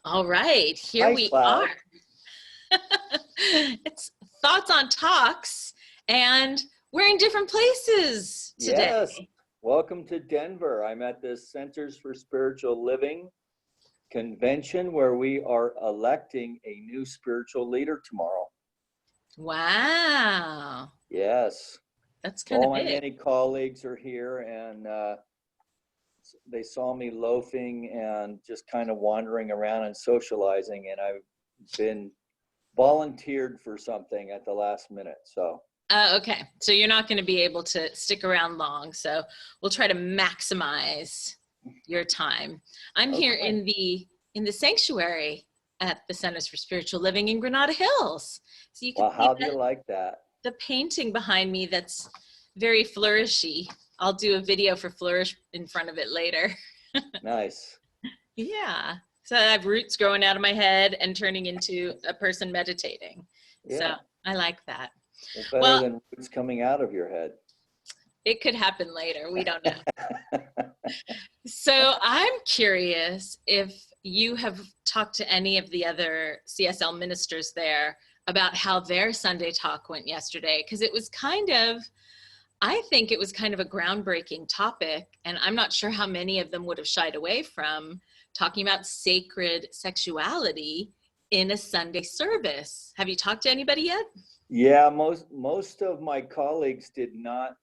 All right, here Hi, we Cloud. are. It's Thoughts on Talks, and we're in different places today. Yes, welcome to Denver. I'm at the Centers for Spiritual Living convention where we are electing a new spiritual leader tomorrow. Wow, Yes, that's kind all of my big. many colleagues are here, and they saw me loafing and just kind of wandering around and socializing, and I've been volunteered for something at the last minute. So Okay, so you're not going to be able to stick around long, so we'll try to maximize your time. I'm here okay. in the sanctuary at the Centers for Spiritual Living in Granada Hills. So you can Well, see how do you like that? the painting behind me that's very flourishy. I'll do a video for Flourish in front of it later. Nice. Yeah. So I have roots growing out of my head and turning into a person meditating. So Yeah. I like that. Well, better Well, than roots coming out of your head. it could happen later. We don't know. So I'm curious if you have talked to any of the other CSL ministers there about how their Sunday talk went yesterday, because it was I think it was kind of a groundbreaking topic, and I'm not sure how many of them would have shied away from talking about sacred sexuality in a Sunday service. Have you talked to anybody yet? Yeah, most of my colleagues did not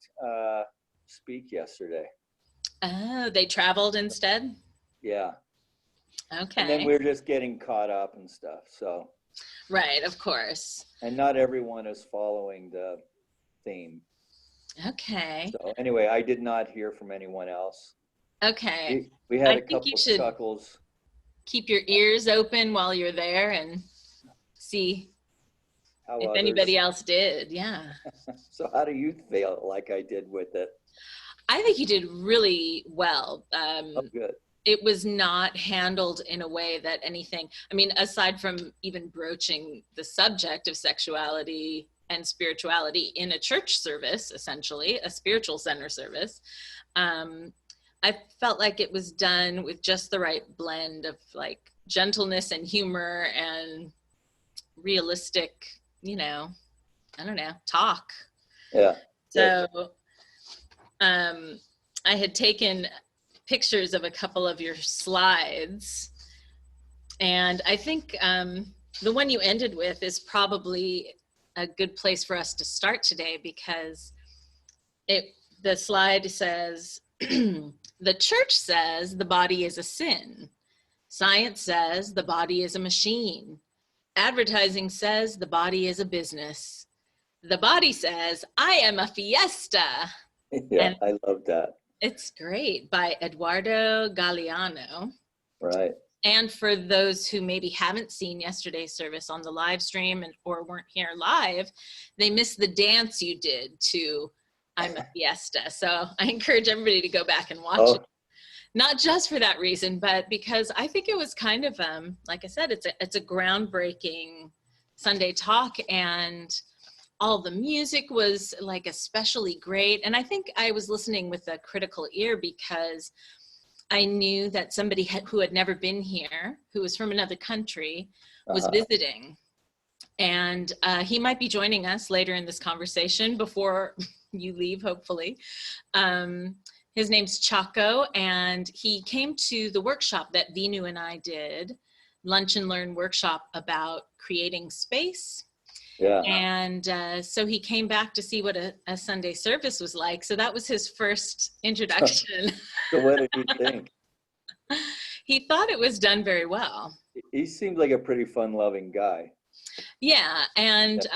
speak yesterday. Oh, they traveled instead? Yeah, and then Okay. we're just getting caught up and stuff. So, Right, of course. and not everyone is following the theme. Okay. So anyway, I did not hear from anyone else. Okay. We had I a think you couple should chuckles. keep your ears open while you're there and see How if others. anybody else did. Yeah. So how do you feel like I did with it? I think you did really well. Oh, good. It was not handled in a way that anything, I mean, aside from even broaching the subject of sexuality and spirituality in a church service, essentially, a spiritual center service, I felt like it was done with just the right blend of like gentleness and humor and realistic, I don't know, talk. Yeah. Good. So I had taken pictures of a couple of your slides, and I think the one you ended with is probably a good place for us to start today, because the slide says, the church says the body is a sin. Science says the body is a machine. Advertising says the body is a business. The body says, I am a fiesta. Yeah, And I love that. it's great, by Eduardo Galeano. Right. And for those who maybe haven't seen yesterday's service on the live stream or weren't here live, they missed the dance you did to I'm a Fiesta. So I encourage everybody to go back and watch it. Not just for that reason, but because I think it was kind of, like I said, it's a groundbreaking Sunday talk, and all the music was like especially great. And I think I was listening with a critical ear because I knew that somebody who had never been here, who was from another country, was visiting. And he might be joining us later in this conversation before you leave, hopefully. His name's Chacko, and he came to the workshop that Vinu and I did, Lunch and Learn workshop about creating space. Yeah. And so he came back to see what a Sunday service was like. So that was his first introduction. So what did he think? He thought it was done very well. He seemed like a pretty fun-loving guy. Yeah, and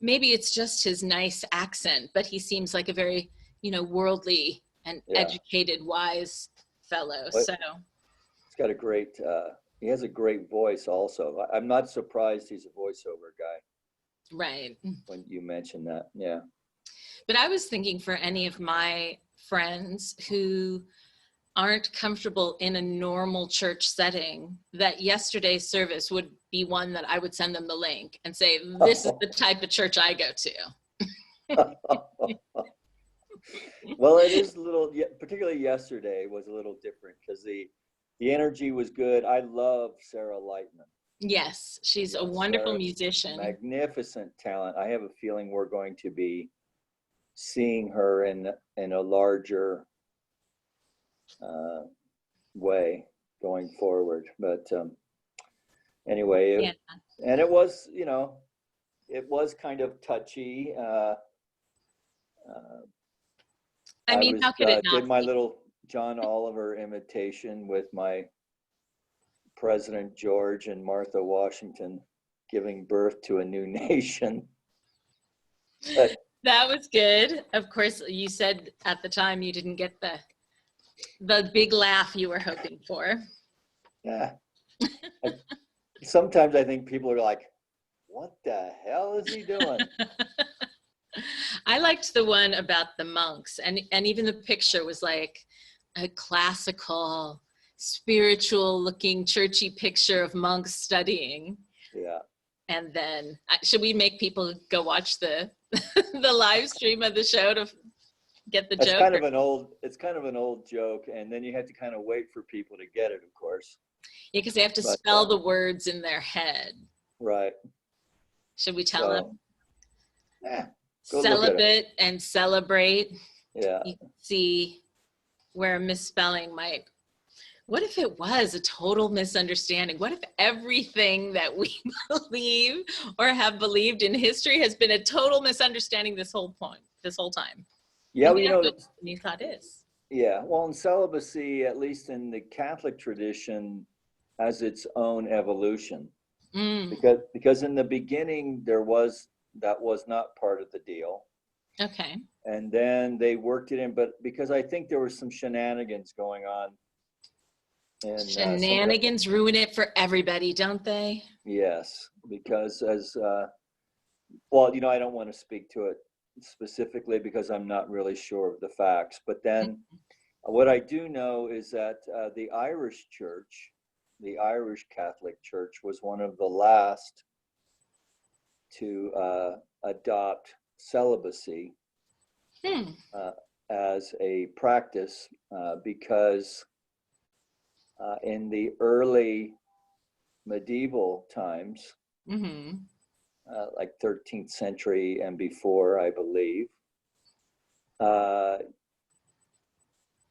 maybe it's just his nice accent, but he seems like a very, worldly and educated, wise fellow. But so he's got he has a great voice also. I'm not surprised he's a voiceover guy. Right. When you mentioned that, yeah. But I was thinking for any of my friends who aren't comfortable in a normal church setting, that yesterday's service would be one that I would send them the link and say, this is the type of church I go to. Well, it is a little, particularly yesterday was a little different because the the energy was good. I love Sarah Lightman. Yes, she's a Yes, wonderful musician. Magnificent talent. I have a feeling we're going to be seeing her in a larger way going forward. But anyway, Yeah. and it was, it was kind of touchy. I mean, how could it not did my be? little John Oliver imitation with my President George and Martha Washington giving birth to a new nation. But That was good. Of course, you said at the time you didn't get the big laugh you were hoping for. yeah, sometimes I think people are like, what the hell is he doing? I liked the one about the monks, and even the picture was like a classical, spiritual looking churchy picture of monks studying. Yeah. And then should we make people go watch the the live stream of the show to get the joke? It's kind of an old joke, and then you have to kind of wait for people to get it, of course. Yeah, because they have to spell the words in their head. Right. Should we tell them? Yeah. Celibate and celebrate. Yeah. You can see where a misspelling might. What if it was a total misunderstanding? What if everything that we believe or have believed in history has been a total misunderstanding this whole time? Yeah, maybe that's what new thought is. Yeah, well, in celibacy, at least in the Catholic tradition, has its own evolution. Because in the beginning that was not part of the deal. Okay. And then they worked it in, but because I think there was some shenanigans going on. And shenanigans ruin it for everybody, don't they? Yes, because well, I don't want to speak to it specifically because I'm not really sure of the facts. But then what I do know is that the Irish Church, the Irish Catholic Church, was one of the last to adopt celibacy as a practice because in the early medieval times, like 13th century and before, I believe,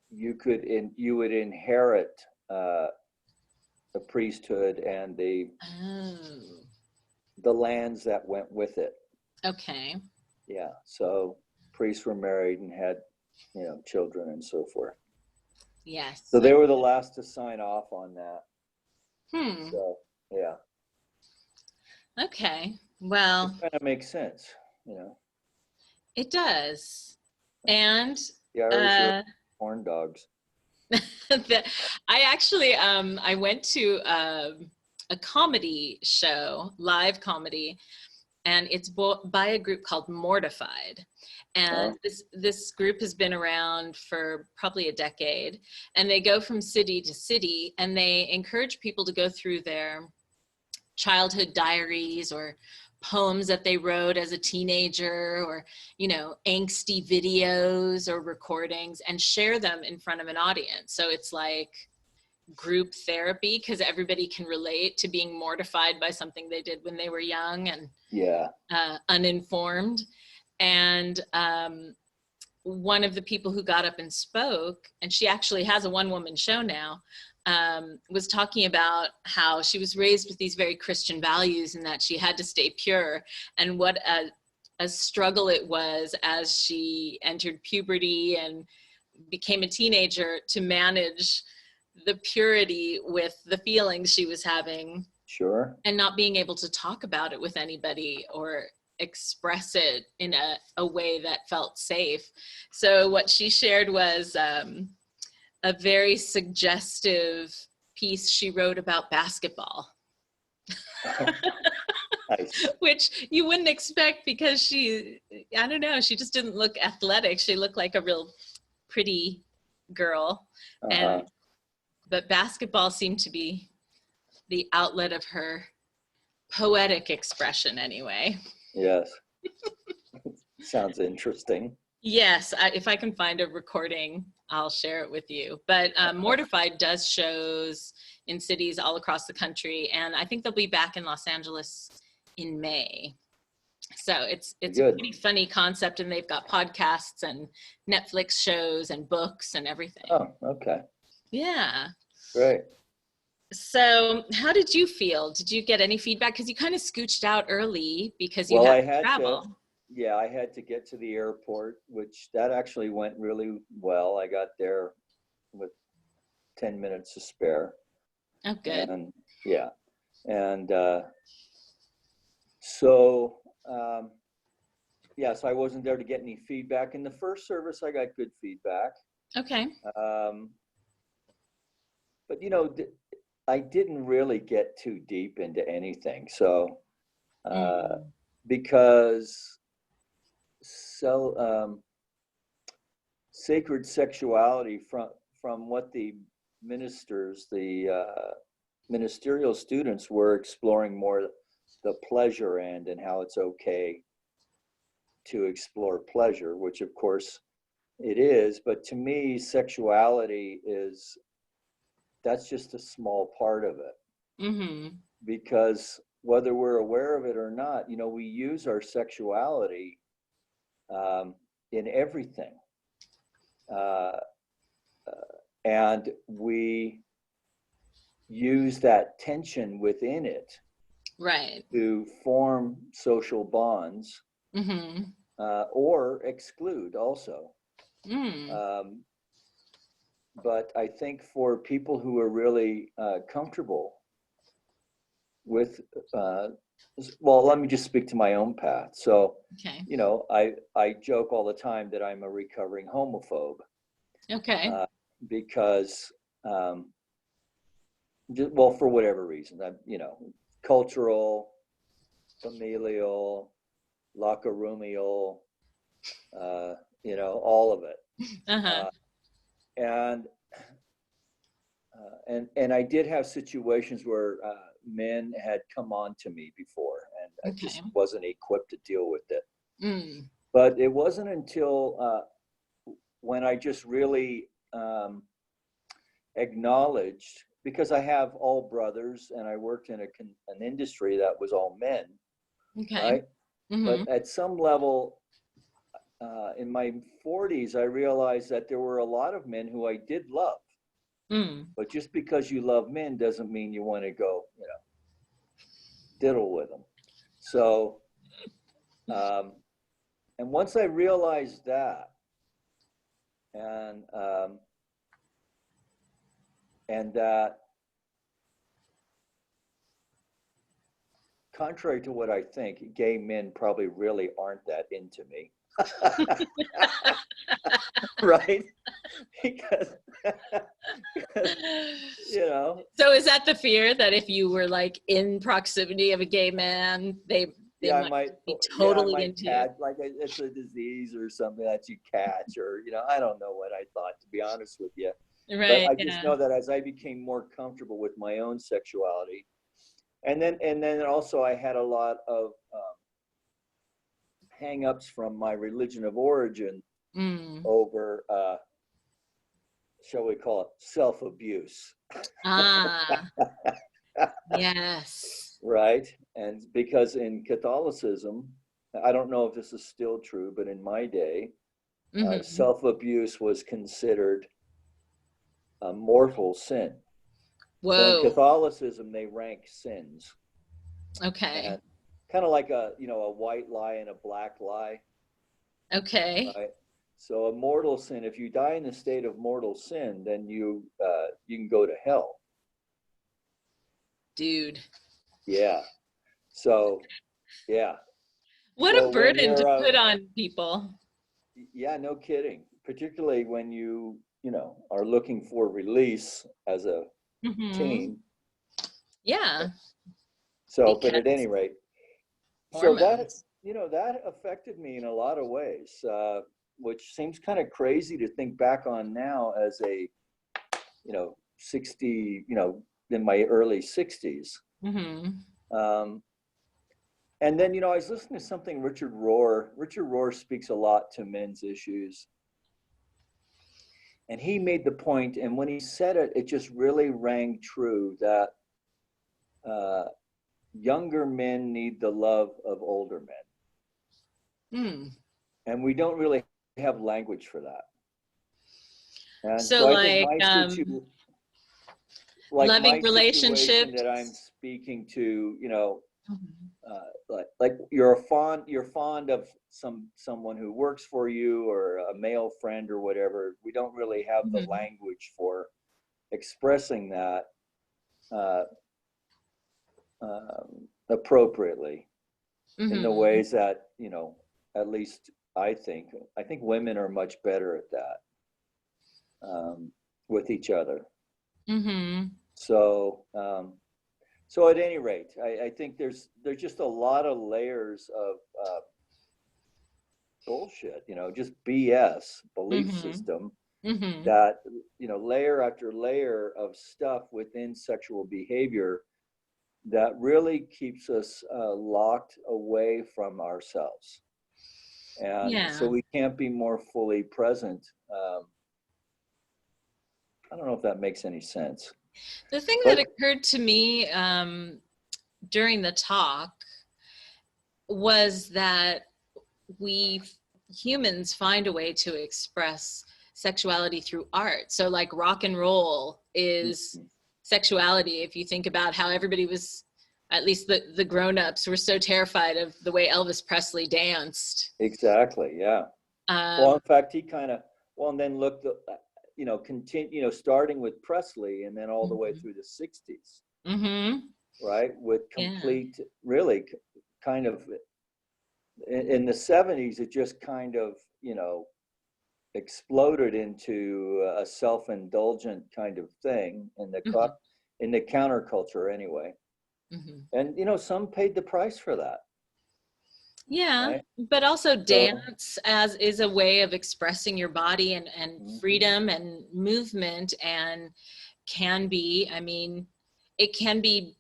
you would inherit the priesthood and the lands that went with it. Okay. Yeah, so priests were married and had, children and so forth. Yes. So they were the last to sign off on that. So, yeah. Okay. Well, it kind of makes sense, It does. And the Irish are corn dogs. I actually I went to a comedy show, live comedy, and it's by a group called Mortified. And this group has been around for probably a decade, and they go from city to city, and they encourage people to go through their childhood diaries or poems that they wrote as a teenager, or angsty videos or recordings, and share them in front of an audience. So it's like group therapy, because everybody can relate to being mortified by something they did when they were young and uninformed. And one of the people who got up and spoke, and she actually has a one-woman show now, was talking about how she was raised with these very Christian values and that she had to stay pure, and what a struggle it was as she entered puberty and became a teenager to manage the purity with the feelings she was having. Sure. And not being able to talk about it with anybody or express it in a way that felt safe. So what she shared was a very suggestive piece she wrote about basketball. Nice. Which you wouldn't expect, because she just didn't look athletic. She looked like a real pretty girl. But basketball seemed to be the outlet of her poetic expression anyway. Yes. Sounds interesting. Yes, if I can find a recording, I'll share it with you. But Mortified does shows in cities all across the country, and I think they'll be back in Los Angeles in May. So it's a pretty funny concept, and they've got podcasts and Netflix shows and books and everything. Oh, okay. Yeah. Great. So how did you feel? Did you get any feedback? Because you kind of scooched out early because you had to travel. I had to get to the airport, which that actually went really well. I got there with 10 minutes to spare. Oh, good. And yeah. And so I wasn't there to get any feedback. In the first service, I got good feedback. Okay. But, I didn't really get too deep into anything. So, because sacred sexuality from what the ministers, the ministerial students were exploring more the pleasure end and how it's okay to explore pleasure, which of course it is. But to me, sexuality that's just a small part of it. Mm-hmm. Because whether we're aware of it or not, we use our sexuality in everything. And we use that tension within it, right, to form social bonds, mm-hmm. Or exclude also. But I think for people who are really comfortable with, let me just speak to my own path. So, okay. I joke all the time that I'm a recovering homophobe. Okay. Because, for whatever reason, cultural, familial, locker roomial, all of it. Uh-huh. And I did have situations where men had come on to me before, and I just wasn't equipped to deal with it. But it wasn't until when I just really acknowledged, because I have all brothers and I worked in an industry that was all men, right? Mm-hmm. But at some level, in my 40s, I realized that there were a lot of men who I did love. But just because you love men doesn't mean you want to go, diddle with them. So, and once I realized that, and that, contrary to what I think, gay men probably really aren't that into me. Right? Because So is that the fear that if you were like in proximity of a gay man, they might be totally into you? Like it's a disease or something that you catch, or I don't know what I thought, to be honest with you. Right. But I just know that as I became more comfortable with my own sexuality, and then also I had a lot of hang-ups from my religion of origin over, shall we call it, self-abuse. Yes. Right. And because in Catholicism, I don't know if this is still true, but in my day, self-abuse was considered a mortal sin. Whoa. So in Catholicism, they rank sins. Okay. And kind of like a white lie and a black lie. Okay. Right? So a mortal sin, if you die in the state of mortal sin, then you can go to hell. Dude. Yeah. So, yeah. What a burden to put on people. Yeah, no kidding. Particularly when you are looking for release as a teen. Yeah. So, but at any rate, hormones. So that affected me in a lot of ways, which seems kind of crazy to think back on now as a, 60, in my early 60s. And then, I was listening to something Richard Rohr speaks a lot to men's issues. And he made the point, and when he said it, it just really rang true that younger men need the love of older men. Mm. And we don't really have language for that. And So I like, think like loving my situation relationships. that I'm speaking to, you know, Mm-hmm. like you're fond of someone who works for you or a male friend or whatever. We don't really have the Mm-hmm. language for expressing that appropriately in the Mm-hmm. ways that, you know, at least I think women are much better at that with each other. Mm-hmm. So so at any rate, I think there's just a lot of layers of bullshit, you know, just BS belief Mm-hmm. system Mm-hmm. that, you know, layer after layer of stuff within sexual behavior that really keeps us locked away from ourselves. And so Yeah. we can't be more fully present. I don't know if that makes any sense. The thing that But occurred to me during the talk was that we humans find a way to express sexuality through art. So like rock and roll is sexuality. If you think about how everybody was, at least the grown-ups were so terrified of the way Elvis Presley danced. exactly, yeah. Well, in fact, he kind of, well, and then look, you know, continue, you know, starting with Presley and then all the way through the 60s, mm-hmm. right? With Yeah. complete, really kind of, in the 70s, it just kind of, you know, exploded into a self-indulgent kind of thing in the Mm-hmm. in the counterculture anyway. Mm-hmm. And, you know, some paid the price for that. Yeah, Right? but also So, dance as is a way of expressing your body and freedom mm-hmm. and movement, and can be, I mean, it can be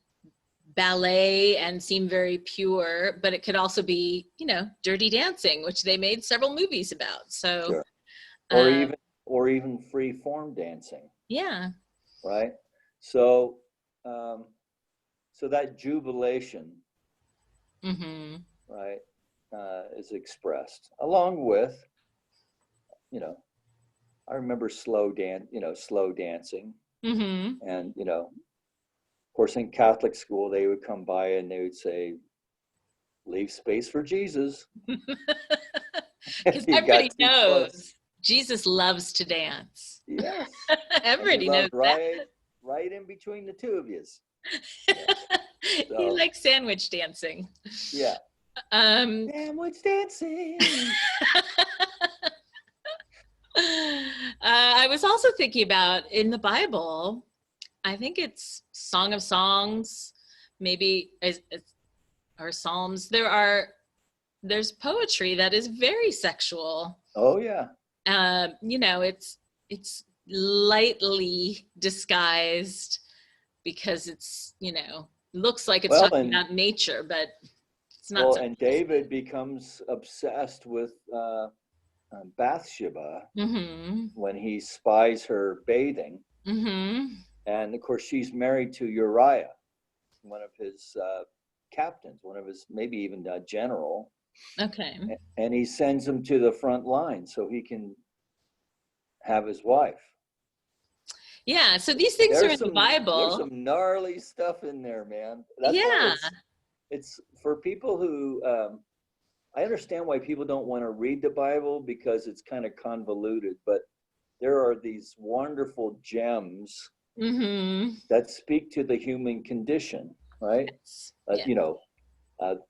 ballet and seem very pure, but it could also be, you know, Dirty Dancing, which they made several movies about. So, Sure. uh, Or even free form dancing. yeah. Right? So, so that jubilation, Mm-hmm. right, is expressed along with, you know, I remember slow dancing, Mm-hmm. and, you know, of course, in Catholic school, they would come by and they would say, "Leave space for Jesus." Because If you got everybody too close, knows Jesus loves to dance. yes, and he Everybody knows loved that. right in between the two of you. Yeah. He So, likes sandwich dancing. yeah. Sandwich dancing. I was also thinking about in the Bible, I think it's Song of Songs, maybe, or Psalms. There's poetry that is very sexual. Oh yeah. You know, it's lightly disguised because it's, you know, looks like it's Well, talking about nature, but it's not well, so. and David becomes obsessed with Bathsheba Mm-hmm. when he spies her bathing, Mm-hmm. and of course she's married to Uriah, one of his captains, one of his maybe even a general. Okay. And he sends him to the front line so he can have his wife. Yeah, so these things are in the There's Bible. some gnarly stuff in there, man. That's why Yeah. it's for people who I understand why people don't want to read the Bible because it's kind of convoluted, but there are these wonderful gems Mm-hmm. that speak to the human condition, right? Yes. Yeah. You know,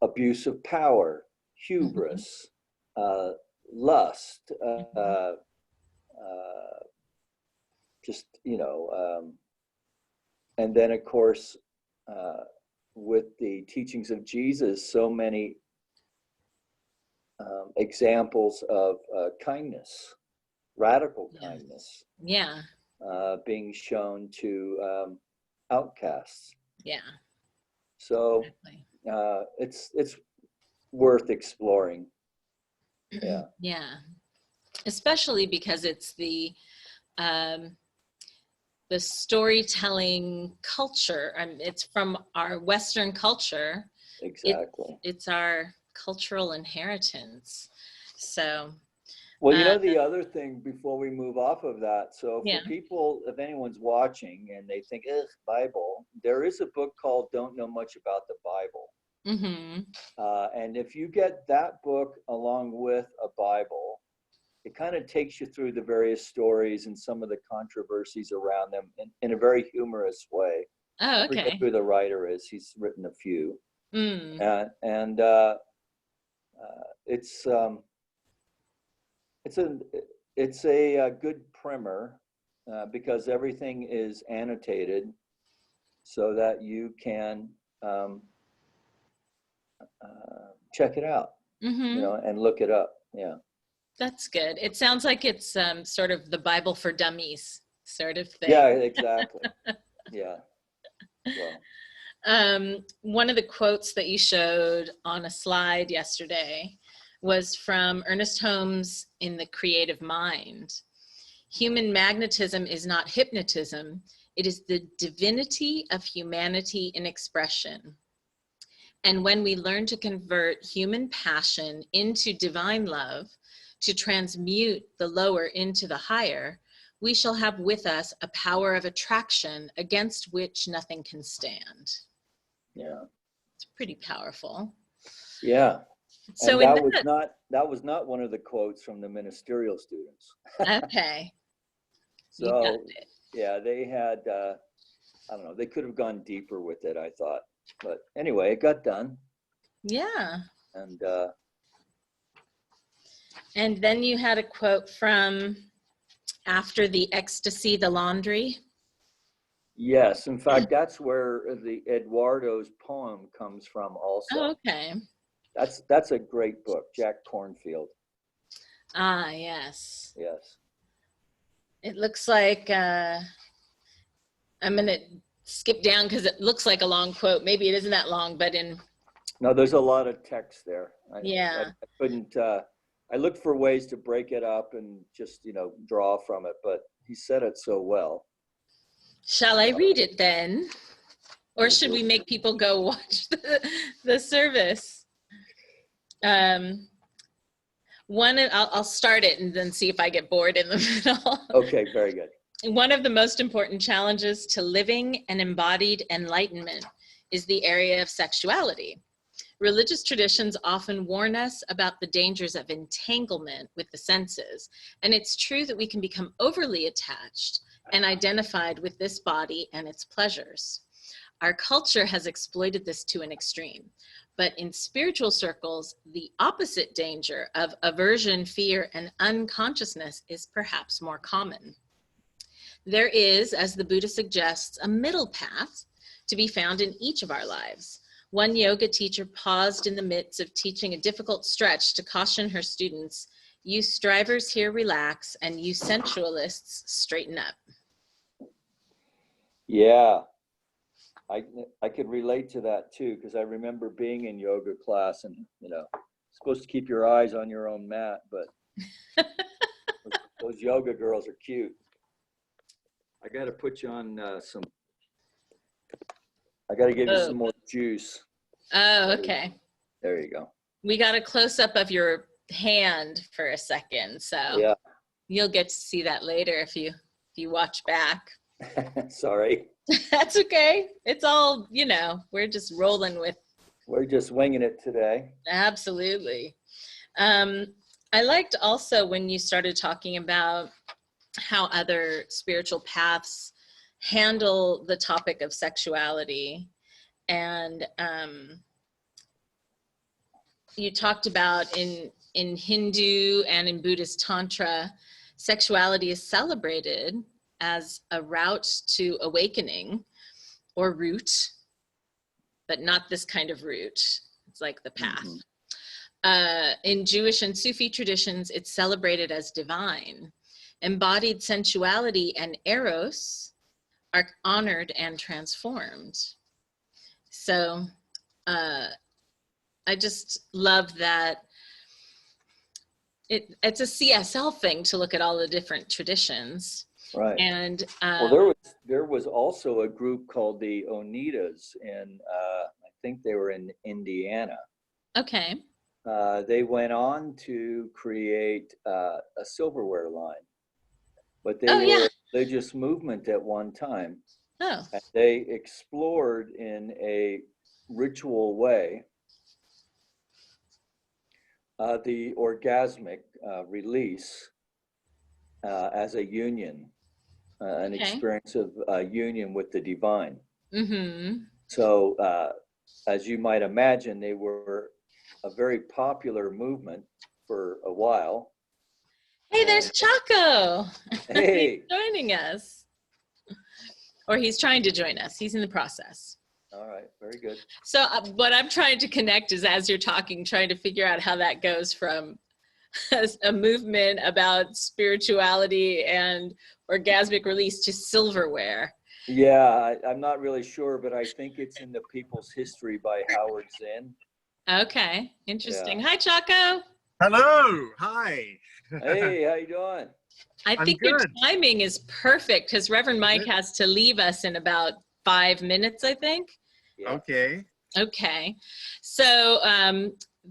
abuse of power, Mm-hmm. hubris, lust, Mm-hmm. just, you know, and then of course, with the teachings of Jesus, so many examples of kindness, radical Yeah. kindness, Yeah. being shown to outcasts. Yeah. So Exactly. it's worth exploring. Yeah. Yeah. Especially because it's the the storytelling culture. It's from our Western culture. Exactly. It's our cultural inheritance. So, well, you know, the other thing before we move off of that, so yeah. for people, if anyone's watching and they think, Bible, there is a book called Don't Know Much About the Bible. Mm-hmm. And if you get that book along with a Bible, it kind of takes you through the various stories and some of the controversies around them in a very humorous way. Oh, I forget okay. who the writer is. He's written a few. Mm. It's a good primer because everything is annotated so that you can check it out, Mm-hmm. you know, and look it up. Yeah. That's good. It sounds like it's sort of the Bible for dummies sort of thing. Yeah, exactly. Yeah. Well, One of the quotes that you showed on a slide yesterday was from Ernest Holmes in The Creative Mind. Human magnetism is not hypnotism. It is the divinity of humanity in expression. And when we learn to convert human passion into divine love, to transmute the lower into the higher, we shall have with us a power of attraction against which nothing can stand. yeah. It's pretty powerful. Yeah. So And that was not one of the quotes from the ministerial students. okay. You got So it. yeah, they had I don't know, they could have gone deeper with it, I thought. But anyway, it got done. Yeah. And then you had a quote from After the Ecstasy, the Laundry. yes, in fact, that's where the Eduardo's poem comes from also. Oh, okay. That's a great book, Jack Cornfield. Ah, yes. Yes. It looks like I'm going to skip down because it looks like a long quote. Maybe it isn't that long, but No, there's a lot of text there. Yeah. I couldn't, I looked for ways to break it up and just, you know, draw from it, but he said it so well. Shall I read it then? Or should we make people go watch the service? I'll start it and then see if I get bored in the middle. Okay, very good. One of the most important challenges to living an embodied enlightenment is the area of sexuality. Religious traditions often warn us about the dangers of entanglement with the senses, and it's true that we can become overly attached and identified with this body and its pleasures. Our culture has exploited this to an extreme, but in spiritual circles, the opposite danger of aversion, fear, and unconsciousness is perhaps more common. There is, as the Buddha suggests, a middle path to be found in each of our lives. One yoga teacher paused in the midst of teaching a difficult stretch to caution her students, "You strivers here relax, and you sensualists straighten up." Yeah, I could relate to that too, because I remember being in yoga class and, you know, supposed to keep your eyes on your own mat, but those yoga girls are cute. I got to put you on I got to give you some more juice. Oh, okay. There you go. We got a close-up of your hand for a second, so yeah. You'll get to see that later if you watch back. Sorry. That's okay. It's all, you know, we're just rolling with. We're just winging it today. Absolutely. I liked also when you started talking about how other spiritual paths handle the topic of sexuality. And you talked about in Hindu and in Buddhist Tantra, sexuality is celebrated as a route to awakening or route, but not this kind of route. It's like the path. Mm-hmm. In Jewish and Sufi traditions, it's celebrated as divine. Embodied sensuality and eros are honored and transformed. So I just love that it's a CSL thing to look at all the different traditions. Right. And Well, there was also a group called the Oneidas in, I think they were in Indiana. okay. They went on to create a silverware line, but they Oh were yeah. a religious movement at one time. Oh. And they explored in a ritual way the orgasmic release as a union, an Okay. experience of union with the divine. Mm-hmm. So, as you might imagine, they were a very popular movement for a while. Hey, there's And Chacko. He's hey, joining us, or he's trying to join us. He's in the process. all right, very good. So what I'm trying to connect is, as you're talking, trying to figure out how that goes from a movement about spirituality and orgasmic release to silverware. Yeah, I'm not really sure, but I think it's in the People's History by Howard Zinn. Okay, interesting. Yeah. Hi, Chacko. Hello. Hi. Hey, how you doing? I I'm think your good. timing is perfect because Reverend Mike has to leave us in about 5 minutes, I think. Yeah. Okay. Okay. So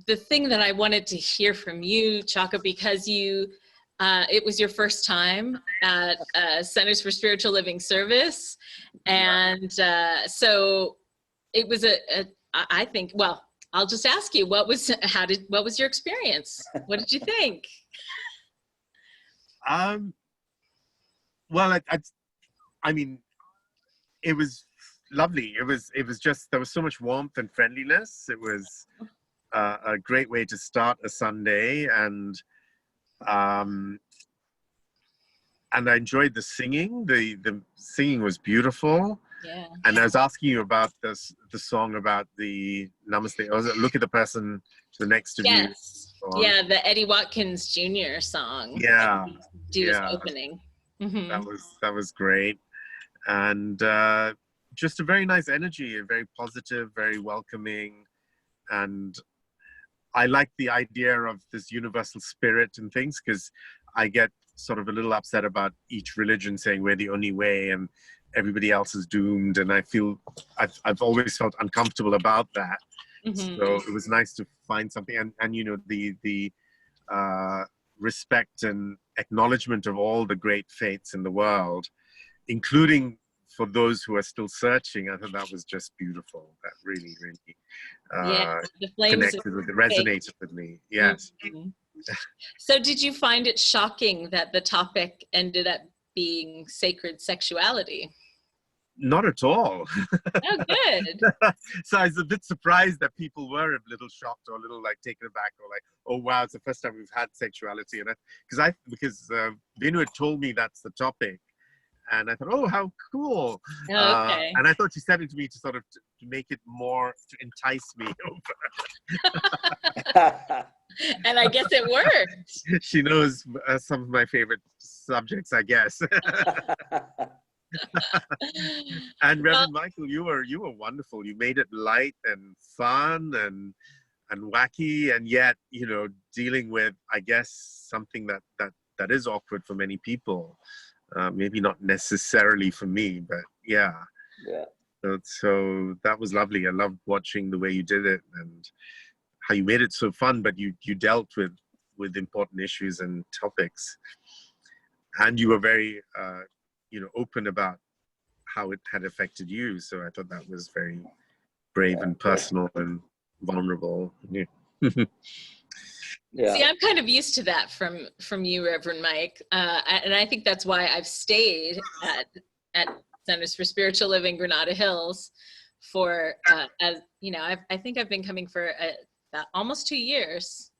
the thing that I wanted to hear from you, Chacko, because it was your first time at Centers for Spiritual Living service. And so it was I think, well, I'll just ask you, what was your experience? What did you think? Well, I mean, it was lovely. It was just, there was so much warmth and friendliness. It was a great way to start a Sunday, and I enjoyed the singing. The singing was beautiful. Yeah. And I was asking you about the song about the Namaste. Or was it Look at the Person to the Next of You? Yes. Yeah, the Eddie Watkins Jr. song. Yeah. Do his Yeah. opening. Mm-hmm. That was great. And just a very nice energy, very positive, very welcoming. And I like the idea of this universal spirit and things, because I get sort of a little upset about each religion saying we're the only way and everybody else is doomed. And I feel I've always felt uncomfortable about that. Mm-hmm. So it was nice to find something, and you know, the respect and acknowledgement of all the great faiths in the world, including for those who are still searching. I thought that was just beautiful. That really, really the flames connected with it, resonated with me. Yes. Mm-hmm. So did you find it shocking that the topic ended up being sacred sexuality? Not at all. Oh, good. So I was a bit surprised that people were a little shocked or a little like taken aback, or like, oh wow, it's the first time we've had sexuality. And because Venu had told me that's the topic, and I thought, oh, how cool. Okay. And I thought she said it to me to sort of to make it more, to entice me over. And I guess it worked. She knows some of my favorite subjects, I guess. And Reverend Michael, you were wonderful. You made it light and fun and wacky, and yet, you know, dealing with, I guess, something that is awkward for many people. Maybe not necessarily for me, but yeah. Yeah. So that was lovely. I loved watching the way you did it and how you made it so fun, but you dealt with important issues and topics, and you were very open about how it had affected you. So I thought that was very brave and personal and vulnerable. Yeah. Yeah. See, I'm kind of used to that from you, Reverend Mike, and I think that's why I've stayed at Centers for Spiritual Living Granada Hills for as you know, I think I've been coming for about almost 2 years,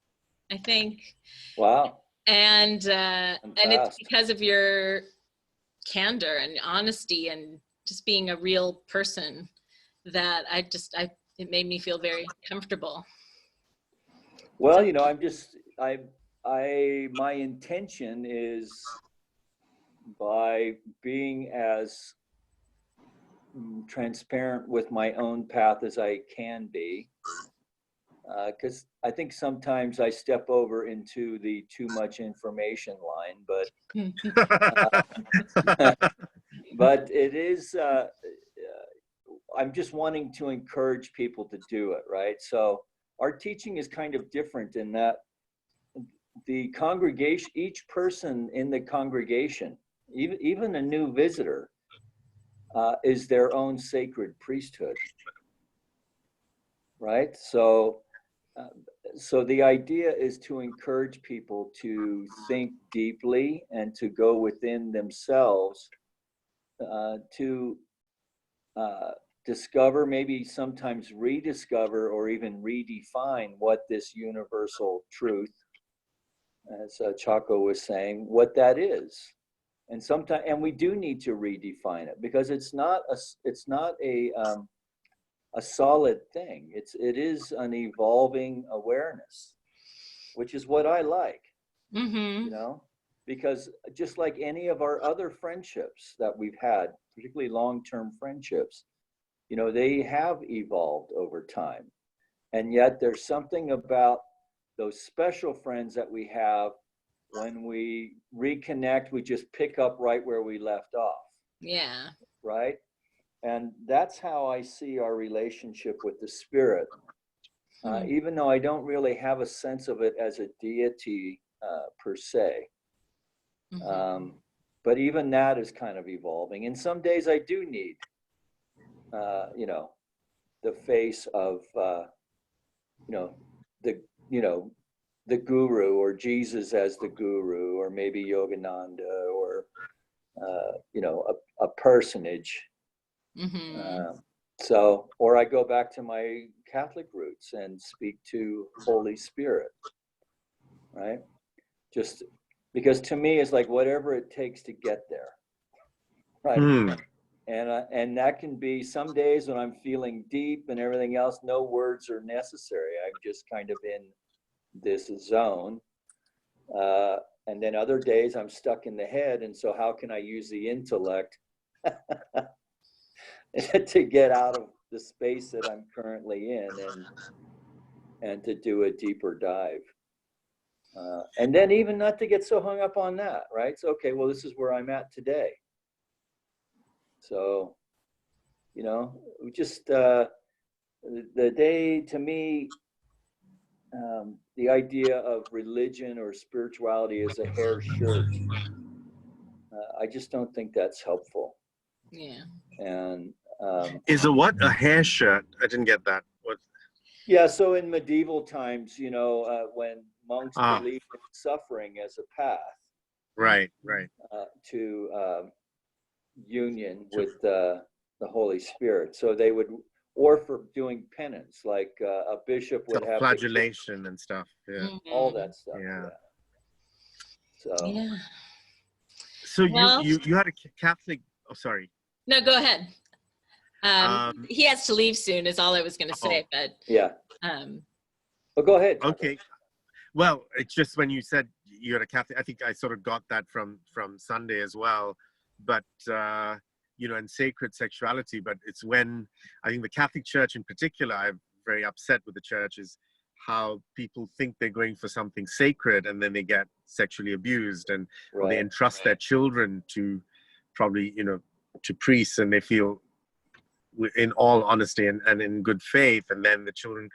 I think. Wow. And it's because of your candor and honesty and just being a real person that it made me feel very comfortable. Well, you know, my intention is, by being as transparent with my own path as I can be, because I think sometimes I step over into the too much information line, but it is, I'm just wanting to encourage people to do it, right? So our teaching is kind of different in that the congregation, each person in the congregation, even a new visitor, is their own sacred priesthood, right? So the idea is to encourage people to think deeply and to go within themselves to discover, maybe sometimes rediscover or even redefine what this universal truth, as Chacko was saying, what that is. And sometimes, and we do need to redefine it because it's not a solid thing. It is an evolving awareness, which is what I like, you know, because just like any of our other friendships that we've had, particularly long-term friendships, you know, they have evolved over time. And yet there's something about those special friends that we have, when we reconnect, we just pick up right where we left off. Yeah. Right? And that's how I see our relationship with the Spirit. Even though I don't really have a sense of it as a deity per se. But even that is kind of evolving. And some days I do need, you know, the face of, the guru, or Jesus as the guru, or maybe Yogananda, or, a personage. So, or I go back to my Catholic roots and speak to Holy Spirit, right? Just because to me it's like whatever it takes to get there, right? And that can be some days when I'm feeling deep and everything else, no words are necessary. I'm just kind of in this zone. And then other days I'm stuck in the head. And so how can I use the intellect to get out of the space that I'm currently in and to do a deeper dive? And then even not to get so hung up on that, right? So, okay, well, this is where I'm at today. So, you know, just the day, to me, the idea of religion or spirituality is a hair shirt. I just don't think that's helpful. Yeah. And is a what? A hair shirt? I didn't get that. What? Yeah, so in medieval times, you know, when monks believed in suffering as a path, right, to union with the Holy Spirit, so they would, or for doing penance, like a bishop would have flagellation and stuff. Yeah, all that stuff. Yeah. So. Yeah. So you had a Catholic. Oh, sorry. No, go ahead. He has to leave soon, is all I was going to say. But yeah. Well, go ahead. Okay. Well, it's just when you said you had a Catholic, I think I sort of got that from Sunday as well. But you know, and Sacred Sexuality. But it's when I think the Catholic Church in particular, I'm very upset with the church, is how people think they're going for something sacred and then they get sexually abused, and or they entrust their children to probably, you know, to priests, and they feel, in all honesty and in good faith, and then the children's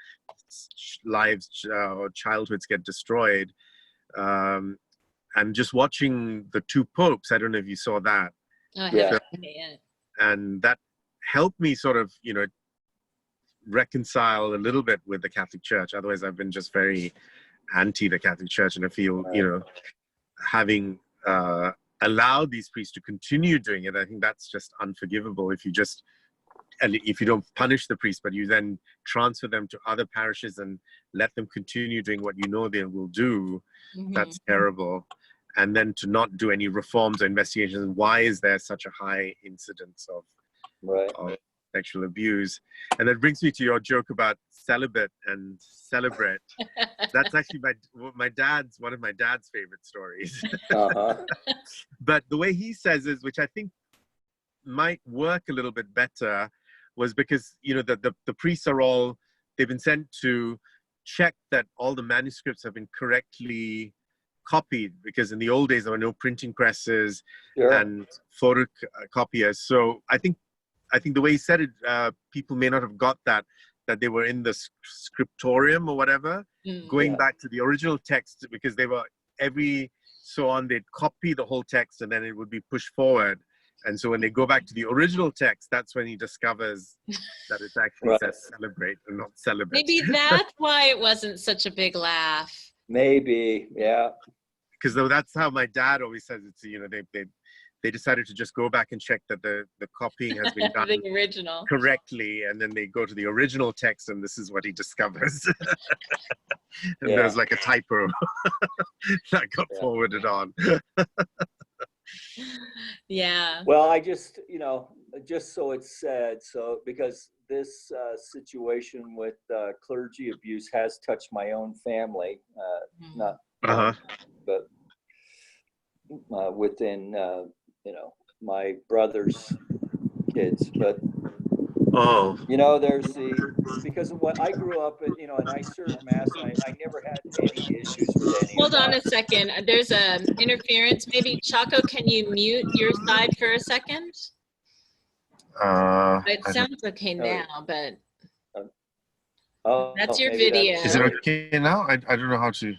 lives or childhoods get destroyed. And just watching the two popes, I don't know if you saw that. Oh, I haven't seen it yet. And that helped me sort of, you know, reconcile a little bit with the Catholic Church. Otherwise, I've been just very anti the Catholic Church, and I feel, you know, having allowed these priests to continue doing it, I think that's just unforgivable. If you don't punish the priests, but you then transfer them to other parishes and let them continue doing what you know they will do, that's terrible. And then to not do any reforms or investigations. Why is there such a high incidence of sexual abuse? And that brings me to your joke about celibate and celebrate. That's actually one of my dad's favorite stories. But the way he says is, which I think might work a little bit better, was because, you know, the priests are all, they've been sent to check that all the manuscripts have been correctly copied, because in the old days there were no printing presses Sure. and photocopiers. So I think the way he said it, people may not have got that they were in the scriptorium or whatever, going Yeah. back to the original text, because they were every so on they'd copy the whole text and then it would be pushed forward. And so when they go back to the original text, that's when he discovers that it actually Right. says celebrate and not celibate. Maybe that's why it wasn't such a big laugh. Maybe, yeah. Because that's how my dad always says it's, you know, they decided to just go back and check that the copying has been done The original. correctly, and then they go to the original text and this is what he discovers. And Yeah. there's like a typo that got Yeah. forwarded on. Yeah. Well, I just, you know, just so it's said, so because this situation with clergy abuse has touched my own family, not, Uh-huh. but within, you know, my brother's kids. But, Oh. you know, because of what I grew up in, you know, and I served Mass, and I never had any issues with any Hold of on that. a second. There's interference. Maybe Chacko, can you mute your side for a second? It sounds okay now, but that's your maybe video. Is it okay now? I don't know how to.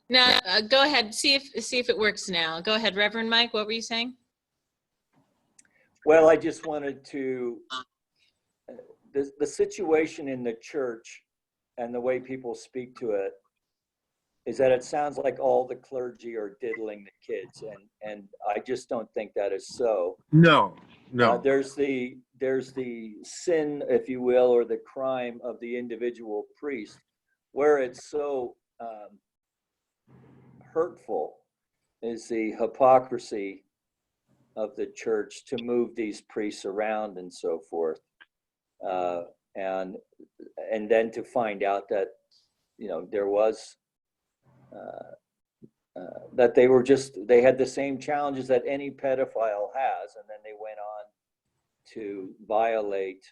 No, go ahead. See if it works now. Go ahead, Reverend Mike. What were you saying? Well, I just wanted to, the situation in the church and the way people speak to it is that it sounds like all the clergy are diddling the kids, and I just don't think that is so. No. There's the sin, if you will, or the crime of the individual priest, where it's so hurtful is the hypocrisy of the church to move these priests around and so forth, and then to find out that, you know, there was that they had the same challenges that any pedophile has, and then they went on to violate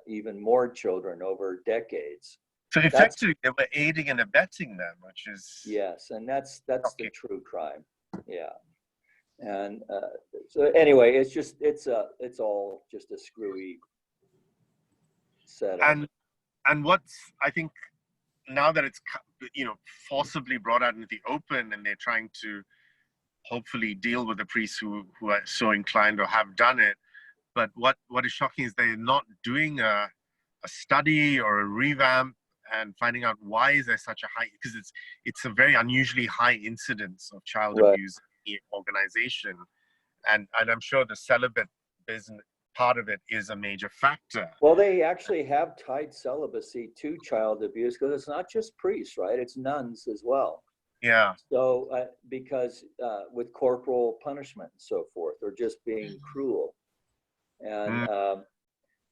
even more children over decades. So effectively, they were aiding and abetting them, which is yes, and that's the true crime. Yeah, and so anyway, it's all just a screwy setup. And what's, I think, now that it's, you know, forcibly brought out into the open, and they're trying to hopefully deal with the priests who are so inclined or have done it. But what is shocking is they're not doing a study or a revamp and finding out why is there such a high, because it's a very unusually high incidence of child abuse in the organization. And I'm sure the celibate business part of it is a major factor. Well, they actually have tied celibacy to child abuse, because it's not just priests, right? It's nuns as well. Yeah. So because with corporal punishment and so forth, or just being cruel. And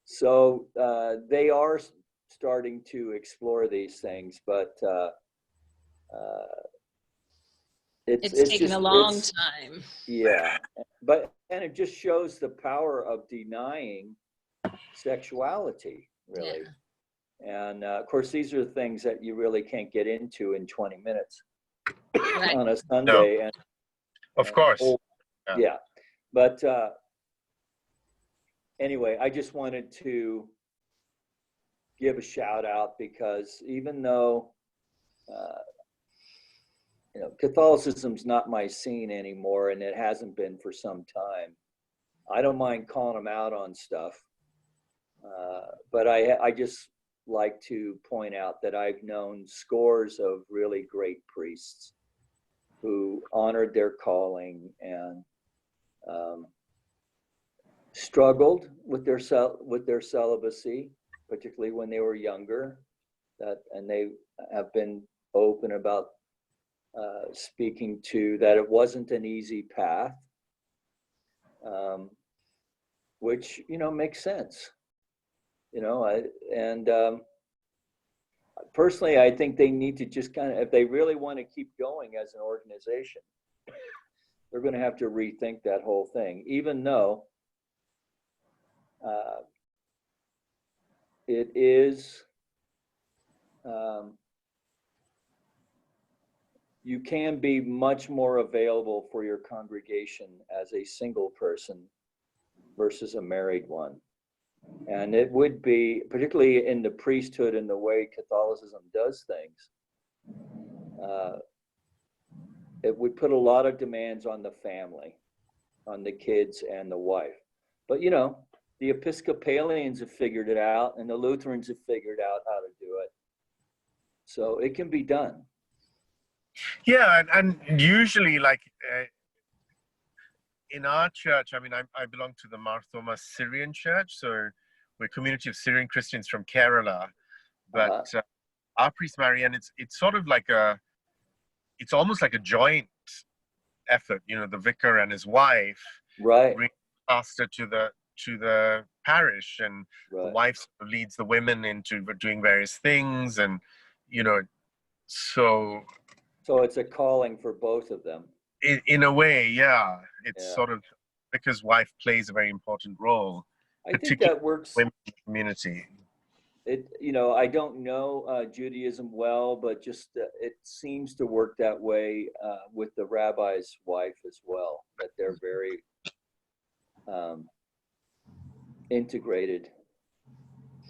so they are starting to explore these things, but it's taken a long time. Yeah, and it just shows the power of denying sexuality, really. Yeah. And of course, these are things that you really can't get into in 20 minutes on a Sunday. No. And of course. Yeah. But anyway, I just wanted to give a shout out, because even though you know, Catholicism's not my scene anymore, and it hasn't been for some time, I don't mind calling them out on stuff. But I just like to point out that I've known scores of really great priests who honored their calling and struggled with their celibacy, particularly when they were younger, and they have been open about speaking to that it wasn't an easy path, which, you know, makes sense. You know, personally, I think they need to just kind of, if they really want to keep going as an organization, they're going to have to rethink that whole thing, even though it is you can be much more available for your congregation as a single person versus a married one. And it would be, particularly in the priesthood and the way Catholicism does things, it would put a lot of demands on the family, on the kids and the wife. But, you know, the Episcopalians have figured it out, and the Lutherans have figured out how to do it. So it can be done. Yeah, and usually, like in our church, I mean, I belong to the Mar Thoma Syrian Church, so we're a community of Syrian Christians from Kerala. But our priest Marianne, it's sort of like it's almost like a joint effort. You know, the vicar and his wife, right, bring the pastor to the parish, and the wife leads the women into doing various things, and you know, so it's a calling for both of them. In a way, yeah, it's sort of vicar's wife plays a very important role. I think that works. Women in the community. You know, I don't know Judaism well, but just it seems to work that way with the rabbi's wife as well, that they're very integrated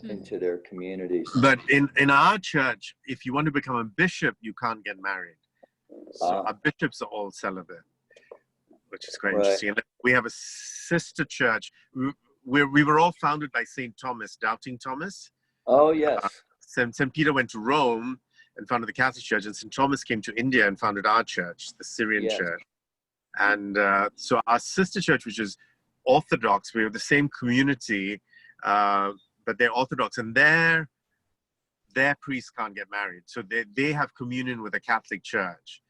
into their communities. But in our church, if you want to become a bishop, you can't get married. So our bishops are all celibate, which is quite interesting. And we have a sister church. We were all founded by St. Thomas, Doubting Thomas. Oh, yes. St. Peter went to Rome and founded the Catholic Church, and St. Thomas came to India and founded our church, the Syrian Church. And so our sister church, which is Orthodox, we have the same community, but they're Orthodox, and their priests can't get married. So they have communion with the Catholic Church.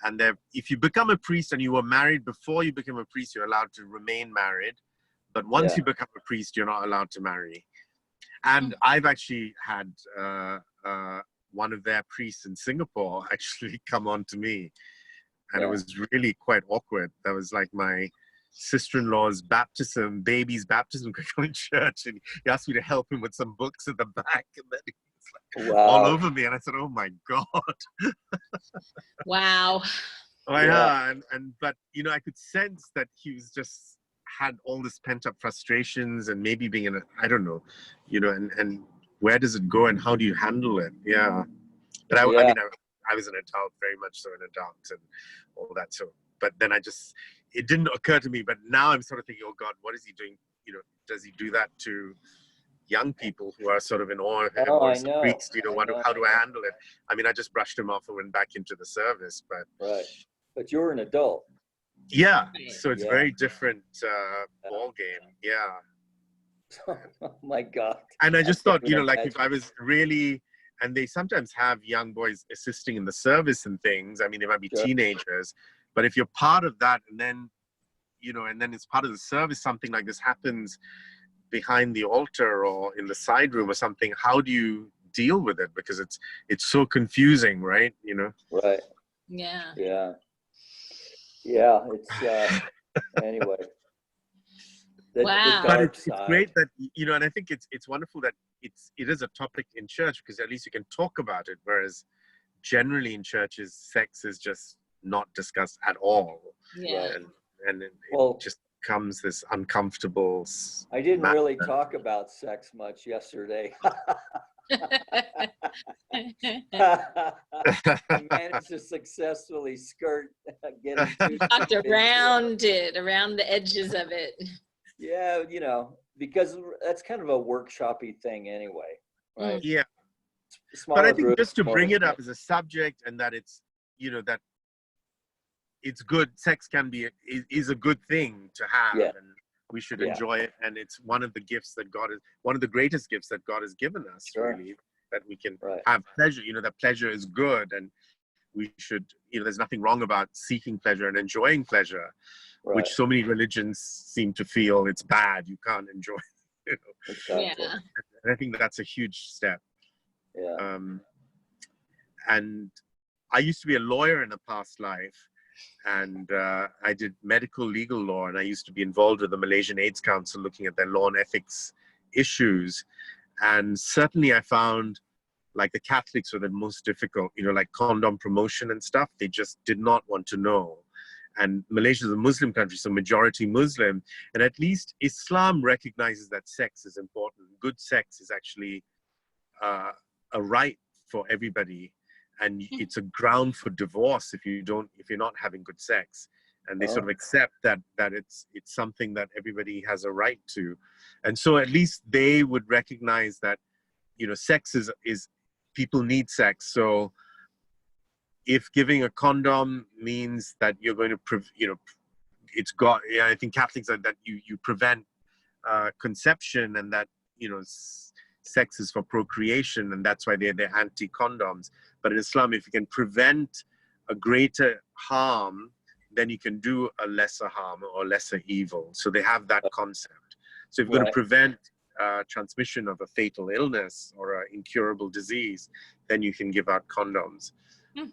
And if you become a priest and you were married before you become a priest, you're allowed to remain married. But once you become a priest, you're not allowed to marry. And I've actually had one of their priests in Singapore actually come on to me. And it was really quite awkward. That was like my sister-in-law's baby's baptism going to church. And he asked me to help him with some books at the back. And then he was like all over me. And I said, oh my God. Wow. Oh, yeah. But, you know, I could sense that he was just had all this pent-up frustrations and maybe being in I don't know, you know, and where does it go and how do you handle it? Yeah. But I mean, I was an adult, very much so an adult and all that. So, but then it didn't occur to me, but now I'm sort of thinking, oh God, what is he doing? You know, does he do that to young people who are sort of in awe of him or as a priest? You know, how do I handle it? I mean, I just brushed him off and went back into the service, but. But you're an adult. Yeah, so it's very different ball game. Yeah. Oh my God. And I just thought, you know, like if I was really, and they sometimes have young boys assisting in the service and things. I mean, they might be teenagers, but if you're part of that, and then, you know, and then it's part of the service, something like this happens behind the altar or in the side room or something. How do you deal with it? Because it's so confusing, right? You know. Right. Yeah. Yeah. Yeah, it's anyway. Wow. But it's great that, you know, and I think it's wonderful that it is a topic in church because at least you can talk about it, whereas generally in churches, sex is just not discussed at all. Yeah. And it just becomes this uncomfortable. I didn't really talk about sex much yesterday. I managed to successfully skirt getting talked around it, around the edges of it. Yeah, you know, because that's kind of a workshopy thing anyway, right? Yeah. Smaller but I think group, just to bring it up as a subject and that it's, you know, that it's good, sex is a good thing to have and we should enjoy it. And it's one of the gifts that one of the greatest gifts that God has given us, really. That we can have pleasure, you know, that pleasure is good and we should, you know, there's nothing wrong about seeking pleasure and enjoying pleasure, which so many religions seem to feel it's bad. You can't enjoy, you know. Exactly. Yeah. And I think that's a huge step. Yeah. And I used to be a lawyer in a past life and I did medical legal law and I used to be involved with the Malaysian AIDS Council looking at their law and ethics issues. And certainly I found like the Catholics were the most difficult, you know, like condom promotion and stuff. They just did not want to know. And Malaysia is a Muslim country, so majority Muslim. And at least Islam recognizes that sex is important. Good sex is actually a right for everybody. And it's a ground for divorce if you're not having good sex. And they sort of accept that it's something that everybody has a right to. And so at least they would recognize that, you know, sex is people need sex. So if giving a condom means that you're going to, you know, I think Catholics are that you prevent conception, and that, you know, sex is for procreation, and that's why they're anti-condoms. But in Islam, if you can prevent a greater harm, then you can do a lesser harm or lesser evil. So they have that concept. So if you're going to prevent transmission of a fatal illness or an incurable disease, then you can give out condoms.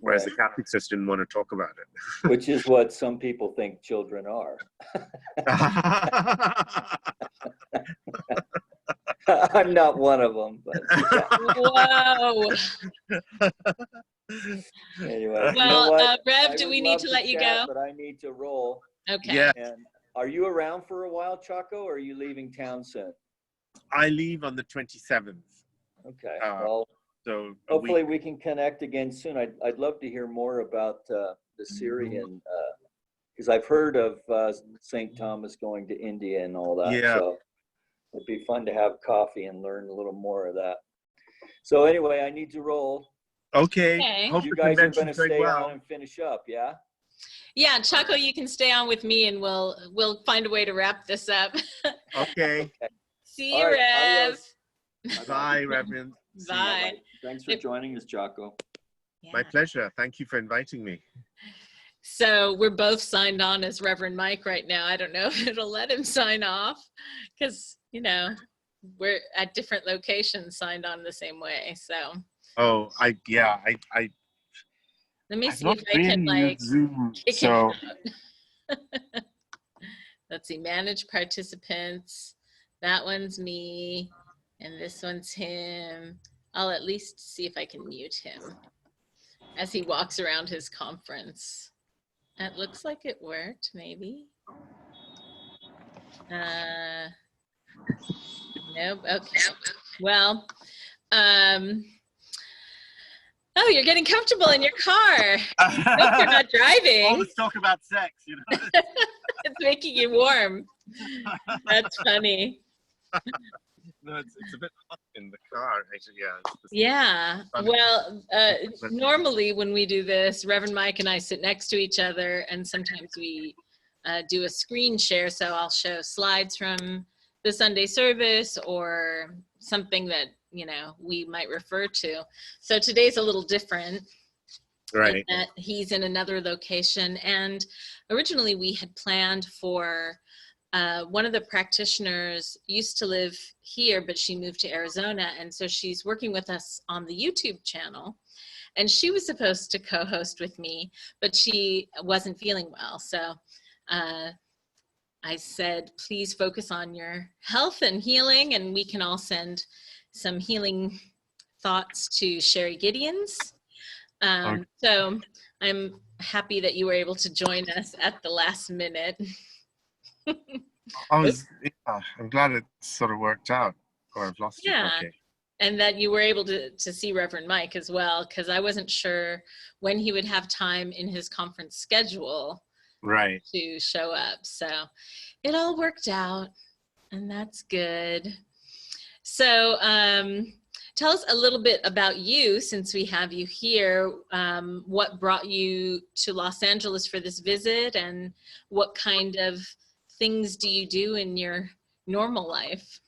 Whereas the Catholics just didn't want to talk about it. Which is what some people think children are. I'm not one of them, but Whoa. anyway. Well, you know what? Rev, I do would we need love to let you chat, go? But I need to roll. Okay. Yeah. And are you around for a while, Chacko, or are you leaving town soon? I leave on the 27th. Okay. Well, so hopefully we can connect again soon. I'd love to hear more about the Syrian, because I've heard of St. Thomas going to India and all that. Yeah. So it'd be fun to have coffee and learn a little more of that. So anyway, I need to roll. Okay. Hope you the guys are going to convention's going stay well. on and finish up, yeah? Yeah, Chacko, you can stay on with me, and we'll find a way to wrap this up. Okay. See you, Rev. Bye, Reverend. Bye. Thanks for joining us, Chacko. Yeah. My pleasure. Thank you for inviting me. So we're both signed on as Reverend Mike right now. I don't know if it'll let him sign off, because, you know, we're at different locations signed on the same way. So. Oh, I Let me I've see not if I can really like used Zoom, kick so him out. Let's see, manage participants. That one's me, and this one's him. I'll at least see if I can mute him as he walks around his conference. It looks like it worked, maybe. Nope. Okay. Well, oh, you're getting comfortable in your car. Nope, you're not driving. Always talk about sex, you know. It's making you warm. That's funny. No, it's a bit hot in the car, actually. Yeah. Well, normally when we do this, Reverend Mike and I sit next to each other, and sometimes we do a screen share. So I'll show slides from the Sunday service or something that, you know, we might refer to. So today's a little different. Right. He's in another location, and originally we had planned for one of the practitioners used to live here, but she moved to Arizona, and so she's working with us on the YouTube channel, and she was supposed to co-host with me, but she wasn't feeling well. So I said, please focus on your health and healing, and we can all send some healing thoughts to Sherry Gideon's. So I'm happy that you were able to join us at the last minute. I'm glad it sort of worked out, or I've lost you. Okay. And that you were able to see Reverend Mike as well, because I wasn't sure when he would have time in his conference schedule to show up. So it all worked out, and that's good. So tell us a little bit about you, since we have you here. What brought you to Los Angeles for this visit, and what kind of things do you do in your normal life?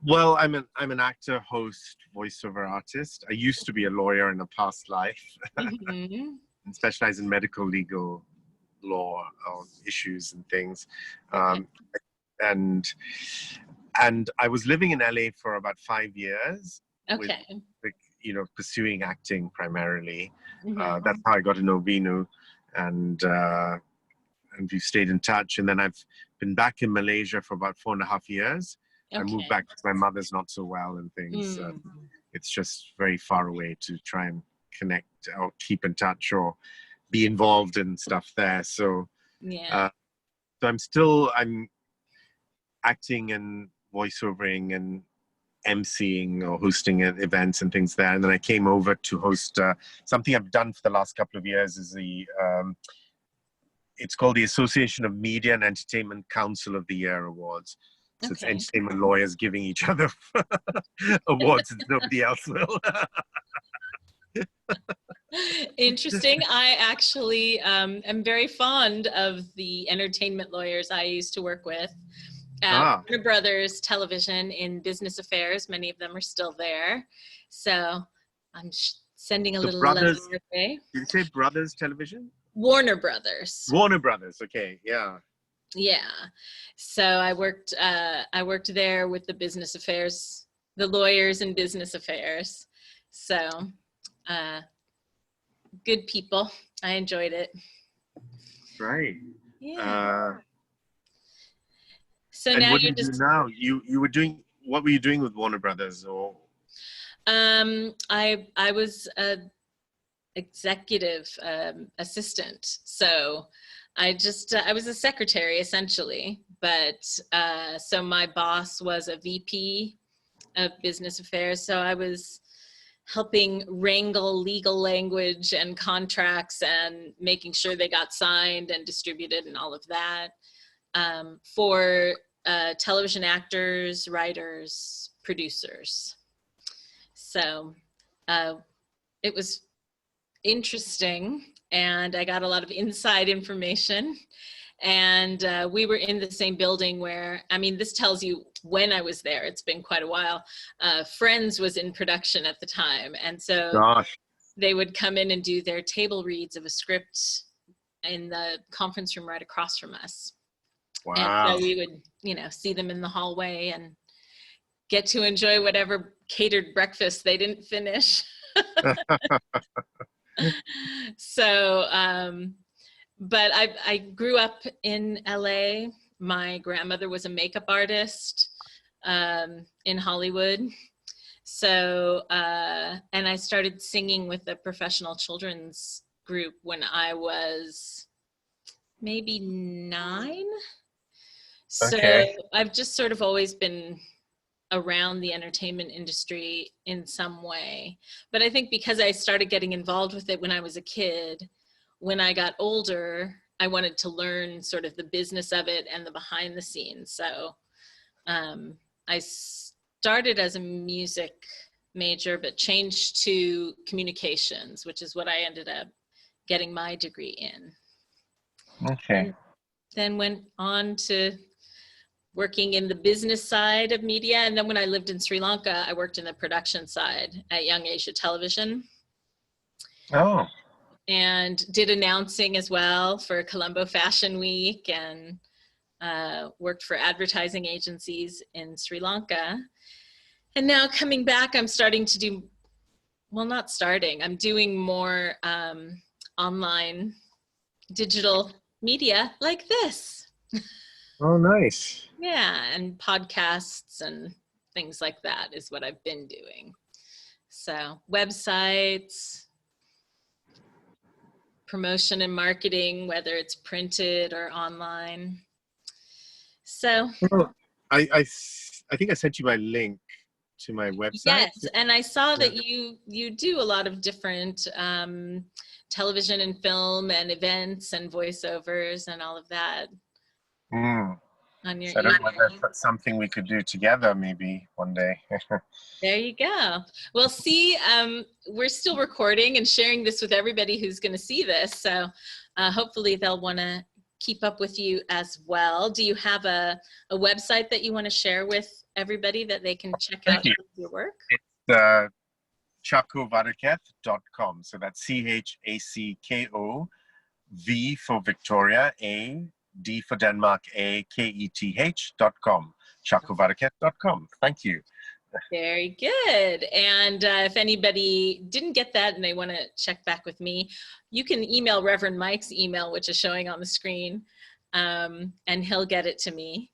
Well, I'm an actor, host, voiceover artist. I used to be a lawyer in a past life, and specialize in medical legal law issues and things. And I was living in LA for about 5 years. With, you know, pursuing acting primarily. That's how I got to know Vinu, and we've stayed in touch. And then I've been back in Malaysia for about 4.5 years, I moved back because my mother's not so well and things. It's just very far away to try and connect or keep in touch or be involved in stuff there. So, yeah. So I'm acting and voiceovering and emceeing or hosting events and things there. And then I came over to host something I've done for the last couple of years is it's called the Association of Media and Entertainment Council of the Year Awards. So it's entertainment lawyers giving each other awards and nobody else will. Interesting. I actually am very fond of the entertainment lawyers I used to work with at Warner Brothers Television in business affairs. Many of them are still there. So I'm sending a little letter your way. Did you say Brothers Television? Warner Brothers. Warner Brothers. Okay. Yeah. Yeah. So I worked there with the business affairs, the lawyers in business affairs. So good people. I enjoyed it. Right. Yeah. So and now what you're do you just do now? You were doing, what were you doing with Warner Brothers? Or I was a executive assistant. So I was a secretary essentially, but so my boss was a VP of business affairs. So I was helping wrangle legal language and contracts and making sure they got signed and distributed and all of that for television actors, writers, producers. So it was interesting, and I got a lot of inside information. And we were in the same building where, I mean, this tells you when I was there. It's been quite a while. Friends was in production at the time. And so they would come in and do their table reads of a script in the conference room right across from us. Wow. And so we would, see them in the hallway and get to enjoy whatever catered breakfast they didn't finish. So, but I grew up in LA. My grandmother was a makeup artist in Hollywood. So, and I started singing with a professional children's group when I was maybe 9. So I've just sort of always been around the entertainment industry in some way. But I think because I started getting involved with it when I was a kid, when I got older, I wanted to learn sort of the business of it and the behind the scenes. So I started as a music major, but changed to communications, which is what I ended up getting my degree in. Okay. And then went on to working in the business side of media. And then when I lived in Sri Lanka, I worked in the production side at Young Asia Television. Oh. And did announcing as well for Colombo Fashion Week, and worked for advertising agencies in Sri Lanka. And now coming back, I'm starting to do, well, not starting, I'm doing more online digital media like this. Oh, nice. Yeah, and podcasts and things like that is what I've been doing. So websites, promotion and marketing, whether it's printed or online. So I think I sent you my link to my website. Yes, and I saw that you do a lot of different television and film and events and voiceovers and all of that. On your So I don't know if that's something we could do together maybe one day. There you go. Well, see, we're still recording and sharing this with everybody who's going to see this. So hopefully they'll want to keep up with you as well. Do you have a website that you want to share with everybody that they can check out your work? It's ChackoVadaketh.com. So that's CHACKO, V for Victoria, A, D for Denmark, A, KETH.com. ChackoVadaketh.com. Thank you. Very good. And if anybody didn't get that and they want to check back with me, you can email Reverend Mike's email, which is showing on the screen, and he'll get it to me.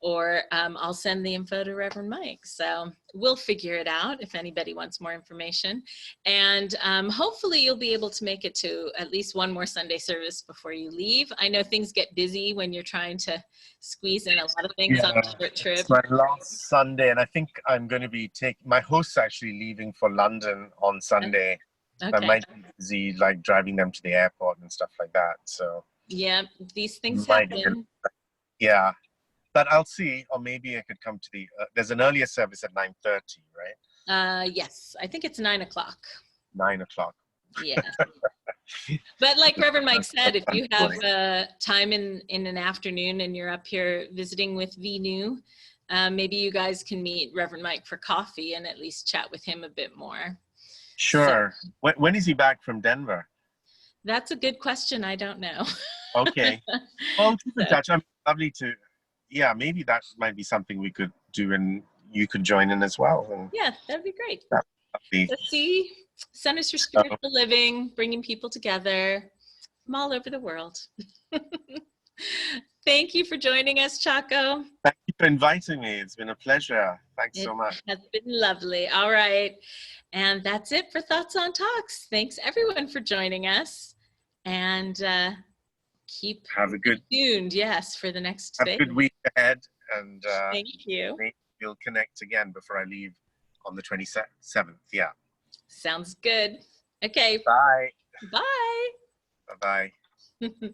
or I'll send the info to Reverend Mike. So we'll figure it out if anybody wants more information. And hopefully you'll be able to make it to at least one more Sunday service before you leave. I know things get busy when you're trying to squeeze in a lot of things on a short trip. It's my last Sunday, and I think I'm going to be my host's actually leaving for London on Sunday. Okay. I might be busy, like driving them to the airport and stuff like that. So yeah, these things might happen. Yeah, but I'll see, or maybe I could come to the. There's an earlier service at 9:30, right? Yes, I think it's 9 o'clock. 9 o'clock. Yeah. But like Reverend Mike said, if you have time in an afternoon and you're up here visiting with VNU, maybe you guys can meet Reverend Mike for coffee and at least chat with him a bit more. Sure. So, when is he back from Denver? That's a good question. I don't know. Okay. Well, keep in touch. I'm lovely to. Yeah, maybe that might be something we could do, and you could join in as well. And yeah, that'd be great. Be... Let's see. Centers for Spiritual Living, bringing people together from all over the world. Thank you for joining us, Chacko. Thank you for inviting me. It's been a pleasure. Thanks so much. It has been lovely. All right. And that's it for Thoughts on Talks. Thanks everyone for joining us. And keep tuned, yes, for the next Have a good week ahead. And thank you. Maybe we'll connect again before I leave on the 27th. Yeah. Sounds good. Okay. Bye. Bye. Bye-bye.